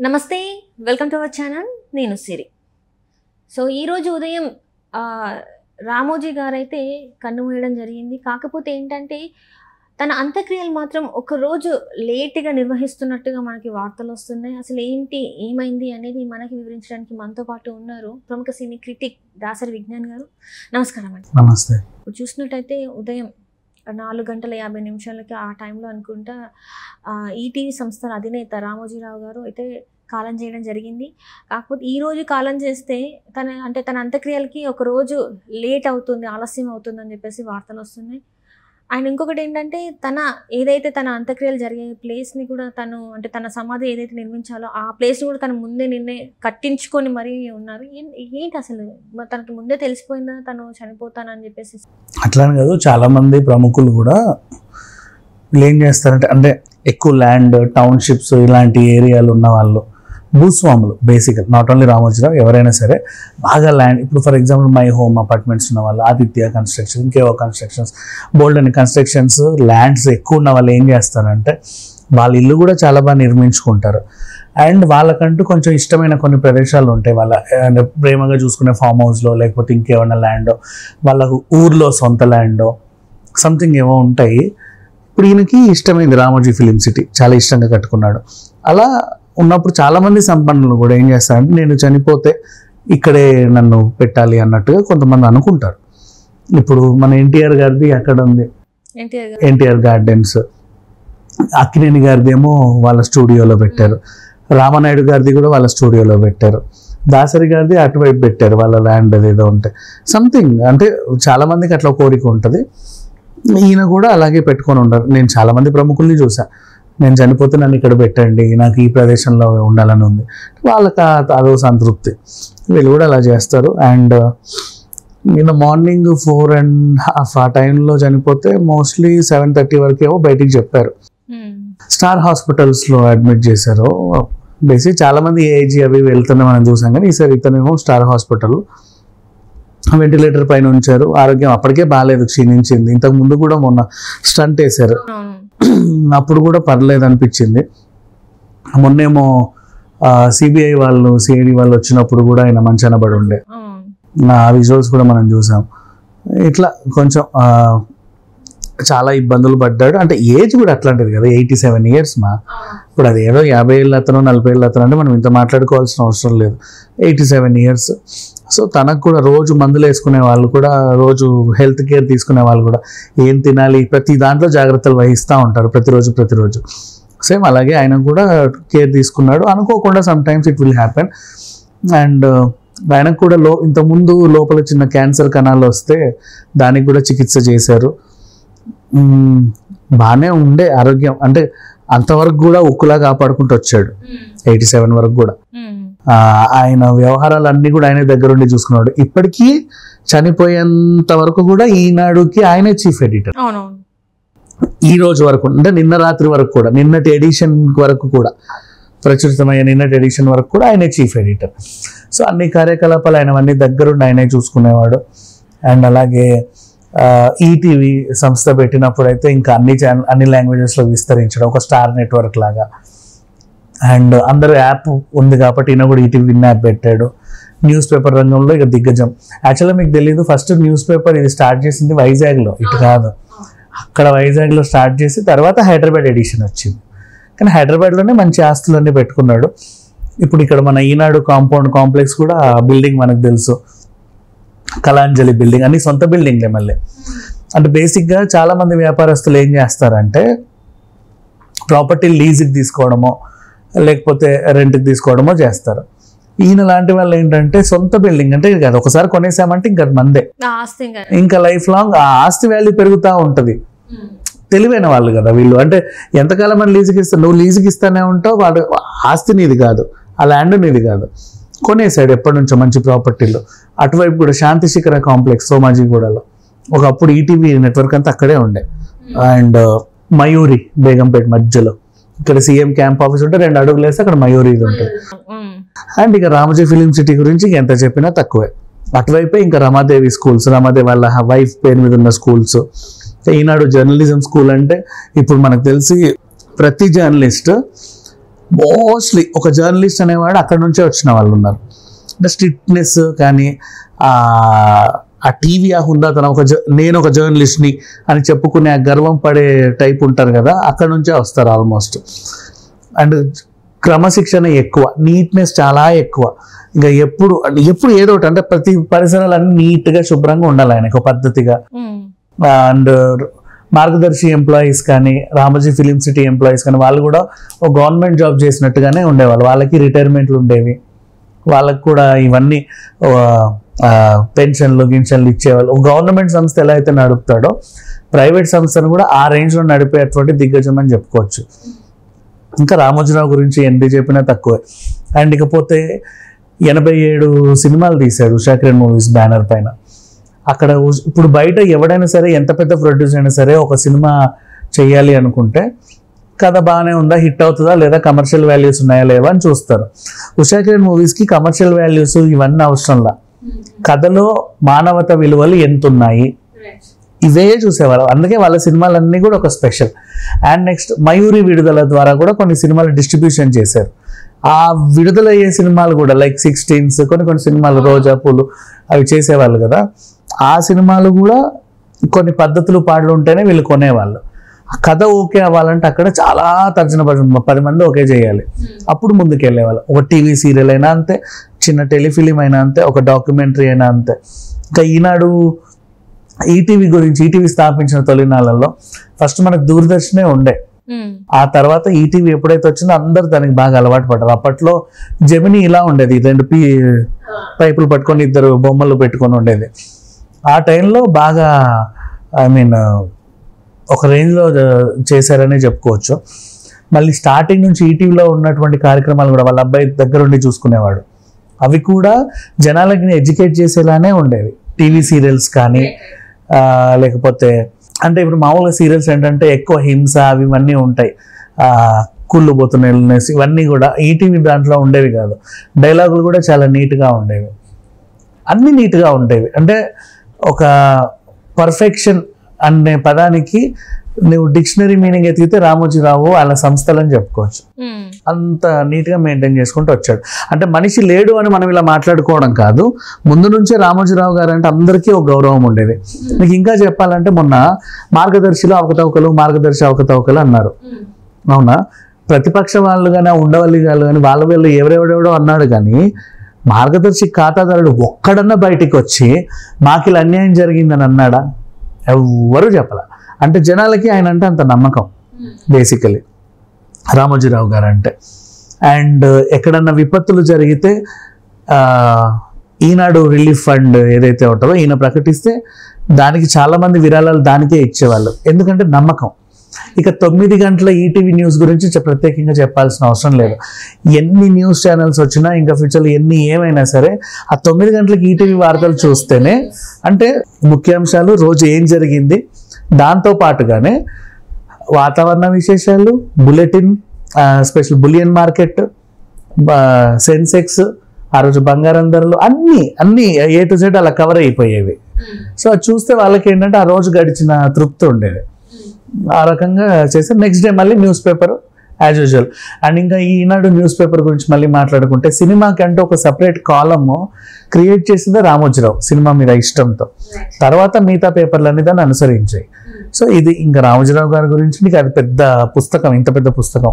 నమస్తే, welcome to our channel. నేను సిరి. So ఈరోజు ఉదయం రామోజీ గారైతే కన్ను మూయడం జరిగింది. కాకపోతే ఏంటంటే తన అంత్యక్రియలు మాత్రం ఒకరోజు లేట్గా నిర్వహిస్తున్నట్టుగా మనకి వార్తలు వస్తున్నాయి. అసలు ఏమైంది అనేది మనకి వివరించడానికి మనతో పాటు ఉన్నారు ప్రముఖ సినీ క్రిటిక్ దాసరి విజ్ఞాన్ గారు. నమస్కారం అండి. నమస్తే. ఇప్పుడు చూసినట్టయితే ఉదయం 4:50 ఆ టైంలో అనుకుంటా ఈటీవీ సంస్థల అధినేత రామోజీరావు గారు అయితే కాలం చేయడం జరిగింది. కాకపోతే ఈరోజు కాలం చేస్తే తన అంత్యక్రియలకి ఒక రోజు లేట్ అవుతుంది, ఆలస్యం అవుతుంది అని చెప్పేసి వార్తలు వస్తున్నాయి. ఆయన ఇంకొకటి ఏంటంటే ఏదైతే తన అంత్యక్రియలు జరిగే ప్లేస్ని కూడా తన సమాధి ఏదైతే నిర్మించాలో ఆ ప్లేస్ని కూడా తను ముందే కట్టించుకొని మరీ ఉన్నారు. ఏంటి అసలు తనకి ముందే తెలిసిపోయిందా తను చనిపోతానని చెప్పేసి? అట్లానే కాదు, చాలా మంది ప్రముఖులు కూడా ఏం చేస్తారంటే అంటే ఎక్కువ ల్యాండ్ టౌన్షిప్స్ ఇలాంటి ఏరియాలు ఉన్న వాళ్ళు భూస్వాములు బేసికల్, నాట్ ఓన్లీ రామోజీరావు, ఎవరైనా సరే బాగా ల్యాండ్, ఇప్పుడు for example my home apartments ఉన్న వాళ్ళు, ఆదిత్య కన్స్ట్రక్షన్, ఇంకేవో కన్స్ట్రక్షన్స్, బోల్డ్ అని కన్స్ట్రక్షన్స్ ల్యాండ్స్ ఎక్కువ ఉన్న వాళ్ళు ఏం చేస్తారంటే వాళ్ళ ఇల్లు కూడా చాలా బాగా నిర్మించుకుంటారు. అండ్ వాళ్ళకంటూ కొంచెం ఇష్టమైన కొన్ని ప్రదేశాలు ఉంటాయి, వాళ్ళ ప్రేమగా చూసుకునే ఫామ్ హౌస్లో లేకపోతే ఇంకేమైనా ల్యాండో, వాళ్ళకు ఊర్లో సొంత ల్యాండో సంథింగ్ ఏవో ఉంటాయి. ఇప్పుడు ఈయనకి ఇష్టమైంది రామోజీ ఫిలిం సిటీ, చాలా ఇష్టంగా కట్టుకున్నాడు. అలా ఉన్నప్పుడు చాలామంది సంపన్నులు కూడా ఏం చేస్తారంటే నేను చనిపోతే ఇక్కడే నన్ను పెట్టాలి అన్నట్టుగా కొంతమంది అనుకుంటారు. ఇప్పుడు మన ఎన్టీఆర్ గారిది అక్కడ ఉంది, ఎన్టీఆర్ గార్డెన్స్. అక్కినేని గారిది ఏమో వాళ్ళ స్టూడియోలో పెట్టారు, రామనాయుడు గారిది కూడా వాళ్ళ స్టూడియోలో పెట్టారు, దాసరి గారిది అటువైపు పెట్టారు వాళ్ళ ల్యాండ్ ఏదో ఉంటే సంథింగ్. అంటే చాలామందికి అట్లా కోరిక ఉంటుంది, ఈయన కూడా అలాగే పెట్టుకొని ఉంటారు. నేను చాలామంది ప్రముఖుల్ని చూసాను, నేను చనిపోతే నన్ను ఇక్కడ పెట్టండి, నాకు ఈ ప్రదేశంలో ఉండాలని ఉంది, వాళ్ళకి అదో సంతృప్తి, వీళ్ళు కూడా అలా చేస్తారు. అండ్ నిన్న మార్నింగ్ 4:30 ఆ టైంలో చనిపోతే మోస్ట్లీ 7:30 వరకు ఏమో బయటికి చెప్పారు. స్టార్ హాస్పిటల్స్లో అడ్మిట్ చేశారు. బేసిక్ చాలామంది ఏజీ అవి వెళ్తున్నా మనం చూసాం, కానీ ఈసారి ఇతనేమో స్టార్ హాస్పిటల్ వెంటిలేటర్ పైన ఉంచారు. ఆరోగ్యం అప్పటికే బాగాలేదు, క్షీణించింది. ఇంతకు ముందు కూడా మొన్న స్టంట్ వేశారు, అప్పుడు కూడా పర్లేదు అనిపించింది. మొన్నేమో సిబిఐ వాళ్ళు సిఐడి వాళ్ళు వచ్చినప్పుడు కూడా ఆయన మంచాన పడి ఉండే, ఆ విజువల్స్ కూడా మనం చూసాం. ఇట్లా కొంచెం చాలా ఇబ్బందులు పడ్డాడు. అంటే ఏజ్ కూడా అట్లాంటిది కదా, 87 years మా. ఇప్పుడు అది ఏదో 50 ఏళ్ళ అతను 40 ఏళ్ళ అతను అంటే మనం ఇంత మాట్లాడుకోవాల్సిన అవసరం లేదు. 87 years. సో తనకు కూడా రోజు మందులు వేసుకునే వాళ్ళు కూడా, రోజు హెల్త్ కేర్ తీసుకునే వాళ్ళు కూడా ఏం తినాలి ప్రతి దాంట్లో జాగ్రత్తలు వహిస్తూ ఉంటారు ప్రతిరోజు. సేమ్ అలాగే ఆయన కూడా కేర్ తీసుకున్నాడు. అనుకోకుండా some times it will happen. And ఆయనకు కూడా ఇంతకుముందు లోపల చిన్న క్యాన్సర్ కణాలు వస్తే దానికి కూడా చికిత్స చేశారు. బాగానే ఉండే ఆరోగ్యం, అంటే అంతవరకు కూడా ఉక్కులా కాపాడుకుంటూ వచ్చాడు. 87 వరకు కూడా ఆయన వ్యవహారాలన్నీ కూడా ఆయన దగ్గరుండి చూసుకున్నాడు. ఇప్పటికీ చనిపోయేంత వరకు కూడా ఈనాడుకి ఆయనే చీఫ్ ఎడిటర్. ఈ రోజు వరకు అంటే నిన్న రాత్రి వరకు కూడా, నిన్నటి ఎడిషన్ వరకు కూడా, ప్రచురితమైన నిన్నటి ఎడిషన్ వరకు కూడా ఆయనే చీఫ్ ఎడిటర్. సో అన్ని కార్యకలాపాలు ఆయనవన్నీ దగ్గరుండి ఆయనే చూసుకునేవాడు. అండ్ అలాగే ఈటీవీ సంస్థ పెట్టినప్పుడు అయితే ఇంకా అన్ని లాంగ్వేజెస్లో విస్తరించడం, ఒక స్టార్ నెట్వర్క్ లాగా. అండ్ అందరూ యాప్ ఉంది కాబట్టి ఈయన కూడా ఈటీవీ విన్ యాప్ పెట్టాడు. న్యూస్ పేపర్ రంగంలో ఇక దిగ్గజం. యాక్చువల్గా మీకు తెలీదు, ఫస్ట్ న్యూస్ పేపర్ ఇది స్టార్ట్ చేసింది వైజాగ్లో, ఇటు కాదు, అక్కడ వైజాగ్లో స్టార్ట్ చేసి తర్వాత హైదరాబాద్ ఎడిషన్ వచ్చింది. కానీ హైదరాబాద్లోనే మంచి ఆస్తులన్నీ పెట్టుకున్నాడు. ఇప్పుడు ఇక్కడ మన ఈనాడు కాంపౌండ్ కాంప్లెక్స్ కూడా బిల్డింగ్ మనకు తెలుసు, కళాంజలి బిల్డింగ్, అన్ని సొంత బిల్డింగ్లే మళ్ళీ. అంటే బేసిక్గా చాలామంది వ్యాపారస్తులు ఏం చేస్తారంటే ప్రాపర్టీ లీజ్కి తీసుకోవడమో లేకపోతే రెంట్కి తీసుకోవడమో చేస్తారు. ఈయన లాంటి వాళ్ళు ఏంటంటే సొంత బిల్డింగ్, అంటే అది ఒకసారి కొనేసామంటే ఇంకా మందే, ఇంకా లైఫ్ లాంగ్ ఆ ఆస్తి వాల్యూ పెరుగుతూ ఉంటుంది. తెలివైన వాళ్ళు కదా వీళ్ళు. అంటే ఎంతకాలం అని లీజుకి ఇస్తాను, నువ్వు లీజుకి ఇస్తానే ఉంటావు, వాడు ఆస్తి నీది కాదు, ఆ ల్యాండ్ నీది కాదు, కొనేసాడు ఎప్పటి నుంచో మంచి ప్రాపర్టీలు. అటువైపు కూడా శాంతి శిఖర కాంప్లెక్స్ సోమాజిగూడలో ఒకప్పుడు ఈటీవీ నెట్వర్క్ అంతా అక్కడే ఉండే. అండ్ మయూరి బేగంపేట మధ్యలో, ఇక్కడ సీఎం క్యాంప్ ఆఫీస్ ఉంటే 2 అడుగులు వేస్తే అక్కడ మయూరి ఇది ఉంటుంది. అండ్ ఇక రామోజీ ఫిలిం సిటీ గురించి ఎంత చెప్పినా తక్కువే. అటువైపే ఇంకా రమాదేవి స్కూల్స్, రమాదేవి వాళ్ళ వైఫ్ పేరు మీద ఉన్న స్కూల్స్. ఈనాడు జర్నలిజం స్కూల్ అంటే ఇప్పుడు మనకు తెలిసి ప్రతి జర్నలిస్ట్ మోస్ట్లీ ఒక జర్నలిస్ట్ అనేవాడు అక్కడ నుంచే వచ్చిన వాళ్ళు ఉన్నారు. అంటే స్ట్రిక్ట్నెస్ కానీ ఆ టీవీ ఆ హుందాతనం నేను ఒక జర్నలిస్ట్ని అని చెప్పుకునే ఆ గర్వం పడే టైప్ ఉంటారు కదా, అక్కడ నుంచే వస్తారు ఆల్మోస్ట్. అండ్ క్రమశిక్షణ ఎక్కువ, నీట్నెస్ చాలా ఎక్కువ. ఇంకా ఎప్పుడు ఏదో ఒకటి అంటే ప్రతి పరిసరాలన్నీ నీట్గా శుభ్రంగా ఉండాలి ఆయనకు పద్ధతిగా. అండ్ మార్గదర్శి ఎంప్లాయీస్ కానీ రామోజీ ఫిలిం సిటీ ఎంప్లాయీస్ కానీ వాళ్ళు కూడా ఒక గవర్నమెంట్ జాబ్ చేసినట్టుగానే ఉండేవాళ్ళు. వాళ్ళకి రిటైర్మెంట్లు ఉండేవి, వాళ్ళకు కూడా ఇవన్నీ పెన్షన్లు గిన్షన్లు ఇచ్చేవాళ్ళు. ఒక గవర్నమెంట్ సంస్థ ఎలా అయితే నడుపుతాడో ప్రైవేట్ సంస్థను కూడా ఆ రేంజ్లో నడిపేటువంటి దిగ్గజం అని చెప్పుకోవచ్చు. ఇంకా రామోజీరావు గురించి ఎన్ని చెప్పినా తక్కువే. అండ్ ఇకపోతే 87 సినిమాలు తీశాడు ఉషాకిరణ్ మూవీస్ బ్యానర్ పైన. అక్కడ ఇప్పుడు బయట ఎవడైనా సరే ఎంత పెద్ద ప్రొడ్యూసర్ అయినా సరే ఒక సినిమా చేయాలి అనుకుంటే కథ బాగానే ఉందా, హిట్ అవుతుందా లేదా, కమర్షియల్ వాల్యూస్ ఉన్నాయా లేవా అని చూస్తారు. ఉషాకిరణ్ మూవీస్కి కమర్షియల్ వాల్యూస్ ఇవన్నీ అవసరంలా, కథలో మానవత విలువలు ఎంత ఉన్నాయి ఇవే చూసేవారు. అందుకే వాళ్ళ సినిమాలన్నీ కూడా ఒక స్పెషల్. అండ్ నెక్స్ట్ మయూరి విడుదల ద్వారా కూడా కొన్ని సినిమాలు డిస్ట్రిబ్యూషన్ చేశారు. ఆ విడుదలయ్యే సినిమాలు కూడా లైక్ 16s కొన్ని సినిమాలు రోజా పూలు అవి చేసేవాళ్ళు కదా, ఆ సినిమాలు కూడా కొన్ని పద్ధతులు పాటలు ఉంటేనే వీళ్ళు కొనేవాళ్ళు. కథ ఓకే అవ్వాలంటే అక్కడ చాలా తర్జన 10 మంది ఓకే చేయాలి, అప్పుడు ముందుకు వెళ్ళేవాళ్ళు. ఒక టీవీ సీరియల్ అయినా అంతే, చిన్న టెలిఫిలిం అయినా అంతే, ఒక డాక్యుమెంటరీ అయినా అంతే. ఇంకా ఈనాడు ఈటీవీ గురించి, ఈటీవీ స్థాపించిన తొలినాళ్ళలో ఫస్ట్ మనకు దూరదర్శనే ఉండే, ఆ తర్వాత ఈటీవీ ఎప్పుడైతే వచ్చిందో అందరూ దానికి బాగా అలవాటు పడ్డారు. అప్పట్లో జెమిని ఇలా ఉండేది, 2 పైపులు పట్టుకొని 2 బొమ్మలు పెట్టుకొని ఉండేది. ఆ టైంలో బాగా ఒక రేంజ్లో చేశారనే చెప్పుకోవచ్చు. మళ్ళీ స్టార్టింగ్ నుంచి ఈటీవీలో ఉన్నటువంటి కార్యక్రమాలు కూడా వాళ్ళ అబ్బాయి దగ్గరుండి చూసుకునేవాడు. అవి కూడా జనాలకి ఎడ్యుకేట్ చేసేలానే ఉండేవి. టీవీ సీరియల్స్ కానీ లేకపోతే అంటే ఇప్పుడు మామూలుగా సీరియల్స్ ఏంటంటే ఎక్కువ హింస అవి ఇవన్నీ ఉంటాయి, కుళ్ళు పోతున్నాయి, ఇవన్నీ కూడా ఈటీవీ దాంట్లో ఉండేవి కాదు. డైలాగులు కూడా చాలా నీట్గా ఉండేవి, అన్నీ నీట్గా ఉండేవి. అంటే ఒక పర్ఫెక్షన్ అనే పదానికి నువ్వు డిక్షనరీ మీనింగ్ ఎతికితే రామోజీరావు వాళ్ళ సంస్థలని చెప్పుకోవచ్చు. అంత నీట్గా మెయింటైన్ చేసుకుంటూ వచ్చాడు. అంటే మనిషి లేడు అని మనం ఇలా మాట్లాడుకోవడం కాదు, ముందు నుంచే రామోజీరావు గారు అంటే అందరికీ ఒక గౌరవం ఉండేది. మీకు ఇంకా చెప్పాలంటే మొన్న మార్గదర్శిలో మార్గదర్శి అవకతవకలు అన్నారు, అవునా? ప్రతిపక్ష వాళ్ళు కానీ ఉండవల్లి వాళ్ళు కానీ వీళ్ళు ఎవరెవడెవడో అన్నాడు, కానీ మార్గదర్శి ఖాతాదారుడు ఒక్కడన్నా బయటికి వచ్చి మాకు ఇలా అన్యాయం జరిగిందని అన్నాడా? ఎవ్వరూ చెప్పాల. అంటే జనాలకి ఆయన అంటే అంత నమ్మకం బేసికలీ రామోజీరావు గారు అంటే. అండ్ ఎక్కడన్నా విపత్తులు జరిగితే ఈనాడు రిలీఫ్ ఫండ్ ఏదైతే ఉంటుందో ఈయన ప్రకటిస్తే దానికి చాలామంది విరాళాలు దానికే ఇచ్చేవాళ్ళు, ఎందుకంటే నమ్మకం. ఇక 9 గంటల ఈటీవీ న్యూస్ గురించి ప్రత్యేకంగా చెప్పాల్సిన అవసరం లేదు. ఎన్ని న్యూస్ ఛానల్స్ వచ్చినా ఇంకా ఫ్యూచర్లో ఏమైనా సరే ఆ 9 గంటలకు ఈటీవీ వార్తలు చూస్తేనే అంటే ముఖ్యాంశాలు, రోజు ఏం జరిగింది, దాంతో పాటుగానే వాతావరణ విశేషాలు, bulletin, special bullion market, Sensex, ఆ రోజు బంగారం ధరలు అన్నీ A to Z అలా కవర్ అయిపోయేవి. సో అది చూస్తే వాళ్ళకి ఏంటంటే ఆ రోజు గడిచిన తృప్తి ఉండేది. ఆ రకంగా చేస్తే నెక్స్ట్ డే మళ్ళీ news paper as usual. And ఇంకా ఈనాడు న్యూస్ పేపర్ గురించి మళ్ళీ మాట్లాడుకుంటే సినిమాకి అంటే ఒక సపరేట్ కాలమ్ క్రియేట్ చేసిందే రామోజీరావు సినిమా మీద ఇష్టంతో. తర్వాత మిగతా పేపర్లన్నీ దాన్ని అనుసరించాయి. సో ఇది ఇంకా రామోజీరావు గారి గురించి నీకు అది పెద్ద పుస్తకం, ఇంత పెద్ద పుస్తకం.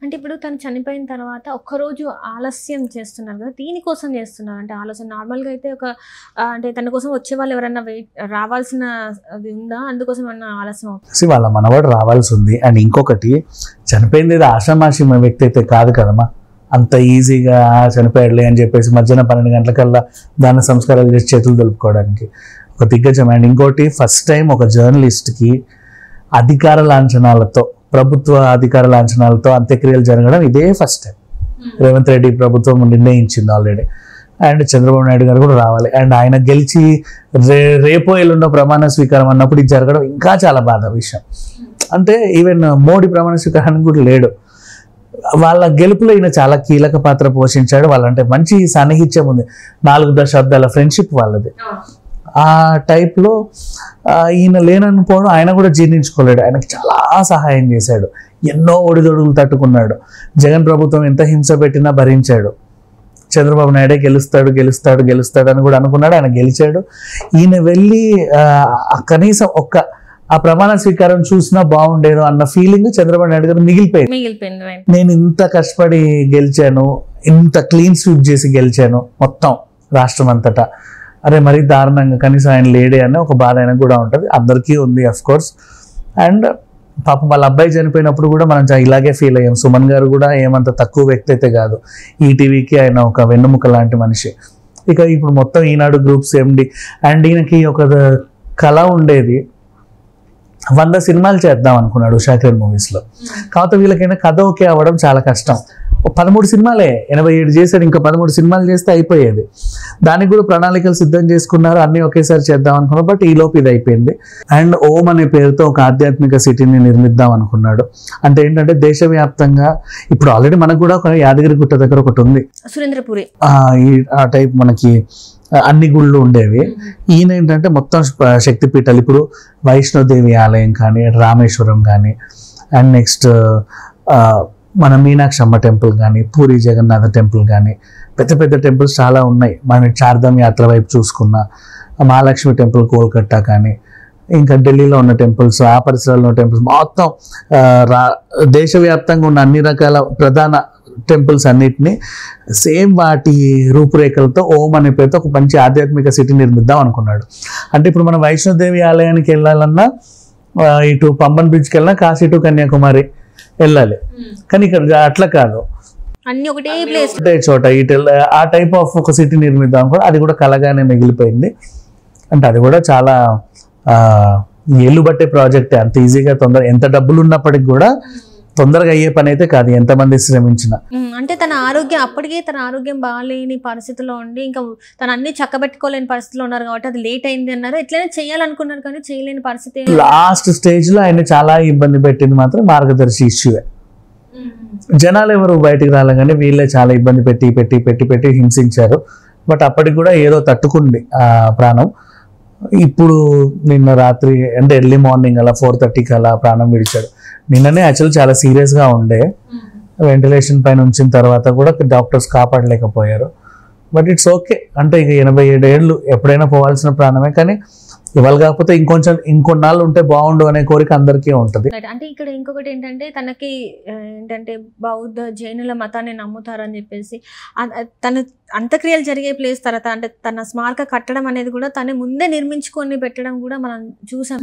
అంటే ఇప్పుడు తను చనిపోయిన తర్వాత ఒక్కరోజు ఆలస్యం చేస్తున్నారు కదా, దీనికోసం చేస్తున్నారు అంటే ఆలోచన? నార్మల్గా అయితే అంటే తన కోసం వచ్చే వాళ్ళు ఎవరైనా రావాల్సిన అది ఉందా, అందుకోసం ఏమన్నా ఆలస్యం అవుతుంది? వాళ్ళ మనవాడు రావాల్సి ఉంది. అండ్ ఇంకొకటి, చనిపోయింది ఏదో ఆషామాషి వ్యక్తి అయితే కాదు కదమ్మా, అంత ఈజీగా చనిపోయాడులే అని చెప్పేసి మధ్యాహ్నం 12 గంటలకల్లా దాన సంస్కారాలు చేసి చేతులు దులుపుకోవడానికి ఒక దిగ్గజం. అండ్ ఇంకోటి, ఫస్ట్ టైం ఒక జర్నలిస్ట్కి అధికార లాంఛనాలతో, ప్రభుత్వ అధికార లాంఛనాలతో అంత్యక్రియలు జరగడం ఇదే ఫస్ట్ టైం. రేవంత్ రెడ్డి ప్రభుత్వం నిర్ణయించింది ఆల్రెడీ. అండ్ చంద్రబాబు నాయుడు గారు కూడా రావాలి. అండ్ ఆయన గెలిచి రేపో ఎల్లుండో ప్రమాణ స్వీకారం అన్నప్పుడు ఇది జరగడం ఇంకా చాలా బాధ విషయం. అంటే ఈవెన్ మోడీ ప్రమాణ స్వీకారానికి కూడా లేడు. వాళ్ళ గెలుపులో ఈయన చాలా కీలక పాత్ర పోషించాడు. వాళ్ళంటే మంచి సాన్నిహిత్యం ఉంది, 4 దశాబ్దాల ఫ్రెండ్షిప్ వాళ్ళది. ఆ టైప్లో ఈయన లేననుకోవడం ఆయన కూడా జీర్ణించుకోలేడు. ఆయనకి చాలా సహాయం చేశాడు. ఎన్నో ఒడిదొడుగులు తట్టుకున్నాడు. జగన్ ప్రభుత్వం ఎంత హింస పెట్టినా భరించాడు. చంద్రబాబు నాయుడే గెలుస్తాడు అని కూడా అనుకున్నాడు. ఆయన గెలిచాడు. ఈయన వెళ్ళి కనీసం ఆ ప్రమాణ స్వీకారం చూసినా బాగుండేది అన్న ఫీలింగ్ చంద్రబాబు నాయుడు గారు మిగిలిపోయింది. నేను ఇంత కష్టపడి గెలిచాను, ఇంత క్లీన్ స్వీప్ చేసి గెలిచాను మొత్తం రాష్ట్రం అంతటా, అరే మరీ దారుణంగా కనీసం ఆయన లేడే అనే ఒక బాధ ఆయనకు కూడా ఉంటుంది. అందరికీ ఉంది అఫ్ కోర్స్. అండ్ పాపం వాళ్ళ అబ్బాయి చనిపోయినప్పుడు కూడా మనం ఇలాగే ఫీల్ అయ్యాం. సుమన్ గారు కూడా ఏమంత తక్కువ వ్యక్తి అయితే కాదు. ఈటీవీకి ఆయన ఒక వెన్నెముక లాంటి మనిషి. ఇక ఇప్పుడు మొత్తం ఈనాడు గ్రూప్స్ ఎండి. అండ్ ఈయనకి ఒక కళ ఉండేది, 100 సినిమాలు చేద్దాం అనుకున్నాడు ఉషాకిరణ్ మూవీస్లో. కాకపోతే వీళ్ళకైనా కథ ఓకే అవ్వడం చాలా కష్టం. 13 సినిమాలే 87 చేశాడు, ఇంకా 13 సినిమాలు చేస్తే అయిపోయేది. దానికి కూడా ప్రణాళికలు సిద్ధం చేసుకున్నారు, అన్నీ ఒకేసారి చేద్దాం అనుకున్నారు. బట్ ఈలోపు ఇది అయిపోయింది. అండ్ ఓం అనే పేరుతో ఒక ఆధ్యాత్మిక సిటీని నిర్మిద్దాం అనుకున్నాడు. అంటే ఏంటంటే దేశవ్యాప్తంగా ఇప్పుడు ఆల్రెడీ మనకు కూడా ఒక యాదగిరిగుట్ట దగ్గర ఒకటి ఉంది, సురేంద్రపురి, ఆ టైప్ మనకి అన్ని గుళ్ళు ఉండేవి. ఈయన ఏంటంటే మొత్తం శక్తిపీఠాలు, ఇప్పుడు వైష్ణోదేవి ఆలయం కానీ, రామేశ్వరం కానీ, అండ్ నెక్స్ట్ మన మీనాక్షి అమ్మ టెంపుల్ కానీ, పూరి జగన్నాథ టెంపుల్ కానీ, పెద్ద పెద్ద టెంపుల్స్ చాలా ఉన్నాయి. మన చార్ధామ్ యాత్ర వైపు చూసుకున్న మహాలక్ష్మి టెంపుల్ కోల్కట్టా కానీ, ఇంకా ఢిల్లీలో ఉన్న టెంపుల్స్, ఆ పరిసరాల్లో ఉన్న టెంపుల్స్, మొత్తం దేశవ్యాప్తంగా ఉన్న అన్ని రకాల ప్రధాన టెంపుల్స్ అన్నిటినీ సేమ్ వాటి రూపురేఖలతో ఓం అనే పేరుతో ఒక మంచి ఆధ్యాత్మిక సిటీ నిర్మిద్దాం అనుకున్నాడు. అంటే ఇప్పుడు మనం వైష్ణోదేవి ఆలయానికి వెళ్ళాలన్నా, ఇటు పంబన్ బ్రిడ్జ్కి వెళ్ళినా, కాశీ టు కన్యాకుమారి వెళ్ళాలి. కానీ ఇక్కడ అట్లా కాదు, అన్ని ఒకటే చోట ఇటు ఆ టైప్ ఆఫ్ ఒక సిటీ నిర్మిద్దాం కూడా. అది కూడా కలగానే మిగిలిపోయింది. అంటే అది కూడా చాలా ఏళ్ళు బట్టే ప్రాజెక్టే. అంత ఈజీగా ఎంత డబ్బులు ఉన్నప్పటికి కూడా తొందరగా అయ్యే పని అయితే కాదు, ఎంతమంది శ్రమించిన. అంటే అప్పటికే తన ఆరోగ్యం బాగాలేని పరిస్థితిలో ఉండి, ఇంకా తను అన్ని చక్కబెట్టుకోలేని పరిస్థితిలో ఉన్నారు కాబట్టి అది లేట్ అయింది అన్నారు. ఎట్లయినా చేయాలనుకున్నారు కానీ చేయలేని పరిస్థితి. లాస్ట్ స్టేజ్ లో ఆయన చాలా ఇబ్బంది పెట్టింది మాత్రం మార్గదర్శి ఇష్యూవే. జనాలు ఎవరు బయటికి రాలేగానే వీళ్ళే చాలా ఇబ్బంది పెట్టి పెట్టి పెట్టి పెట్టి హింసించారు. బట్ అప్పటికి కూడా ఏదో తట్టుకుంది ఆ ప్రాణం. ఇప్పుడు నిన్న రాత్రి అంటే ఎర్లీ మార్నింగ్ అలా 4:30కి అలా ప్రాణం విడిచాడు. నిన్ననే యాక్చువల్ చాలా సీరియస్గా ఉండే, వెంటిలేషన్ పైన ఉంచిన తర్వాత కూడా డాక్టర్స్ కాపాడలేకపోయారు. But it's okay. అంటే ఇక 87 ఏళ్ళు ఎప్పుడైనా పోవాల్సిన ప్రాణమే. కానీ ఇవాళ కాకపోతే ఇంకొన్నాళ్ళు ఉంటే బాగుండు అనే కోరిక అందరికీ ఉంటుంది. అంటే ఇక్కడ ఇంకొకటి ఏంటంటే తనకి ఏంటంటే బౌద్ధ జైనుల మతాన్ని నమ్ముతారని చెప్పేసి తను అంత్యక్రియలు జరిగే ప్లేస్ తర్వాత అంటే తన స్మారక కట్టడం అనేది కూడా తను ముందే నిర్మించుకొని పెట్టడం కూడా మనం చూసాం.